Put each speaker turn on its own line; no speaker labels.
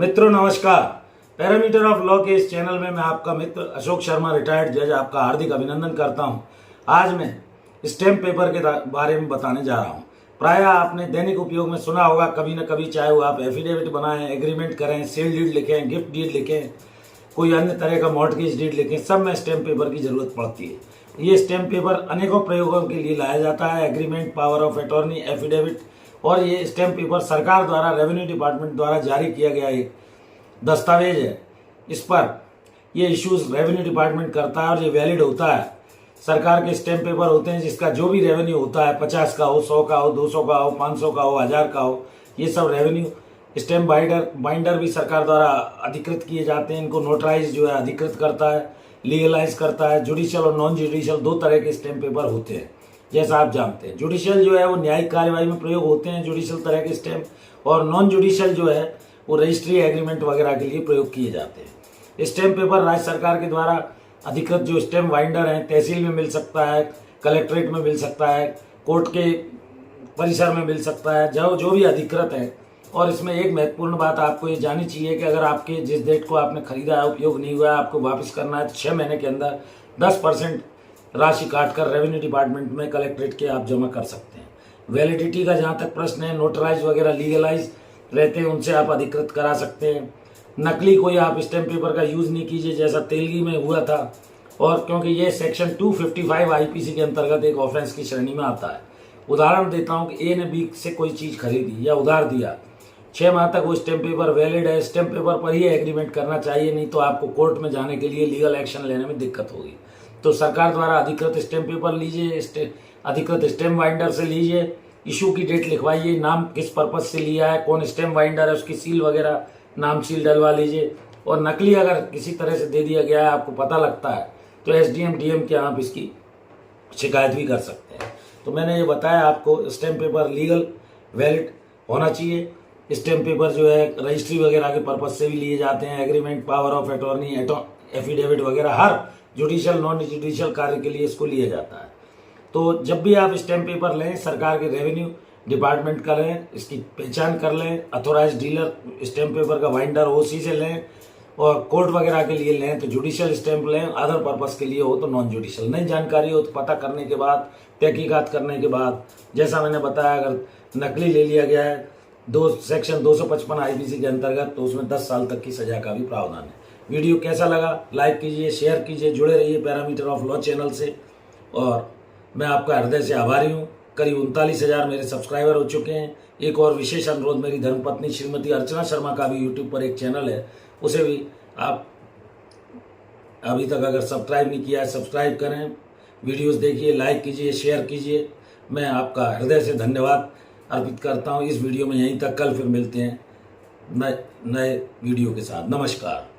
मित्रों नमस्कार। Parameter of law के इस चैनल में मैं आपका मित्र अशोक शर्मा रिटायर्ड जज आपका हार्दिक अभिनंदन करता हूं। आज मैं स्टैम्प पेपर के बारे में बताने जा रहा हूं। प्रायः आपने दैनिक उपयोग में सुना होगा कभी न कभी, चाहे वो आप एफिडेविट बनाएं, एग्रीमेंट करें, सेल डीड लिखें, गिफ्ट डीड लिखें, कोई अन्य तरह का मॉर्टगेज डीड लिखें, सब में स्टैम्प पेपर की जरूरत पड़ती है। ये स्टैम्प पेपर अनेकों प्रयोगों के लिए लाया जाता है। Agreement, power of attorney, affidavit, और ये स्टैम्प पेपर सरकार द्वारा रेवेन्यू डिपार्टमेंट द्वारा जारी किया गया एक दस्तावेज है। इस पर ये इश्यूज रेवेन्यू डिपार्टमेंट करता है और ये वैलिड होता है। सरकार के स्टैम्प पेपर होते हैं जिसका जो भी रेवेन्यू होता है, 50 का हो, 100 का हो, 200 का हो, 500 का हो, 1000 का हो, ये सब रेवेन्यू स्टैम्प बाइंडर भी सरकार द्वारा अधिकृत किए जाते हैं। इनको नोटराइज जो है अधिकृत करता है, लीगलाइज करता है। जुडिशियल और नॉन जुडिशियल दो तरह के स्टैम्प पेपर होते हैं, जैसा आप जानते हैं। जुडिशियल जो है वो न्यायिक कार्यवाही में प्रयोग होते हैं जुडिशियल तरह के स्टैम्प, और नॉन जुडिशियल जो है वो रजिस्ट्री एग्रीमेंट वगैरह के लिए प्रयोग किए जाते हैं। स्टैम्प पेपर राज्य सरकार के द्वारा अधिकृत जो स्टैम्प बाइंडर हैं, तहसील में मिल सकता है, कलेक्ट्रेट में मिल सकता है, कोर्ट के परिसर में मिल सकता है, जो भी अधिकृत है। और इसमें एक महत्वपूर्ण बात आपको ये जाननी चाहिए कि अगर आपके जिस डेट को आपने खरीदा है, उपयोग नहीं हुआ है, आपको वापस करना है, तो 6 महीने के अंदर 10% राशि काटकर रेवेन्यू डिपार्टमेंट में कलेक्ट्रेट के आप जमा कर सकते हैं। वैलिडिटी का जहाँ तक प्रश्न है, नोटराइज वगैरह लीगलाइज रहते हैं, उनसे आप अधिकृत करा सकते हैं। नकली कोई आप स्टैम्प पेपर का यूज नहीं कीजिए, जैसा तेलगी में हुआ था। और क्योंकि ये सेक्शन 255 आईपीसी के अंतर्गत एक ऑफेंस की श्रेणी में आता है। उदाहरण देता हूं कि ए ने बी से कोई चीज खरीदी या उधार दिया, 6 माह तक वो स्टैम्प पेपर वैलिड है। स्टैम्प पेपर पर ही एग्रीमेंट करना चाहिए, नहीं तो आपको कोर्ट में जाने के लिए लीगल एक्शन लेने में दिक्कत होगी। तो सरकार द्वारा अधिकृत स्टैम्प पेपर लीजिए, अधिकृत स्टैम्प बाइंडर से लीजिए, इशू की डेट लिखवाइए, नाम किस पर्पज से लिया है, कौन स्टैम्प बाइंडर है, उसकी सील वगैरह, नाम सील डलवा लीजिए। और नकली अगर किसी तरह से दे दिया गया है, आपको पता लगता है, तो एसडीएम डीएम के आप इसकी शिकायत भी कर सकते हैं। तो मैंने ये बताया आपको, स्टैम्प पेपर लीगल वैलिड होना चाहिए। स्टैम्प पेपर जो है रजिस्ट्री वगैरह के पर्पज से भी लिए जाते हैं। Agreement, power of attorney, affidavit वगैरह हर जुडिशियल नॉन जुडिशियल कार्य के लिए इसको लिया जाता है। तो जब भी आप स्टैम्प पेपर लें, सरकार के रेवेन्यू डिपार्टमेंट का लें, इसकी पहचान कर लें, अथोराइज डीलर स्टैम्प पेपर का बाइंडर ओसी से लें, और कोर्ट वगैरह के लिए लें तो जुडिशियल स्टैम्प लें, अदर पर्पस के लिए हो तो नॉन जुडिशियल। नई जानकारी हो तो पता करने के बाद, तहकीकात करने के बाद, जैसा मैंने बताया, अगर नकली ले लिया गया है सेक्शन 255 आईपीसी के अंतर्गत, तो उसमें 10 साल तक की सजा का भी प्रावधान है। वीडियो कैसा लगा लाइक कीजिए, शेयर कीजिए, जुड़े रहिए पैरामीटर ऑफ लॉ चैनल से। और मैं आपका हृदय से आभारी हूँ। करीब 39,000 मेरे सब्सक्राइबर हो चुके हैं। एक और विशेष अनुरोध, मेरी धर्मपत्नी श्रीमती अर्चना शर्मा का भी यूट्यूब पर एक चैनल है, उसे भी आप अभी तक अगर सब्सक्राइब नहीं किया है, सब्सक्राइब करें, वीडियोस देखिए, लाइक कीजिए, शेयर कीजिए। मैं आपका हृदय से धन्यवाद अर्पित करता हूँ। इस वीडियो में यहीं तक, कल फिर मिलते हैं नए वीडियो के साथ। नमस्कार।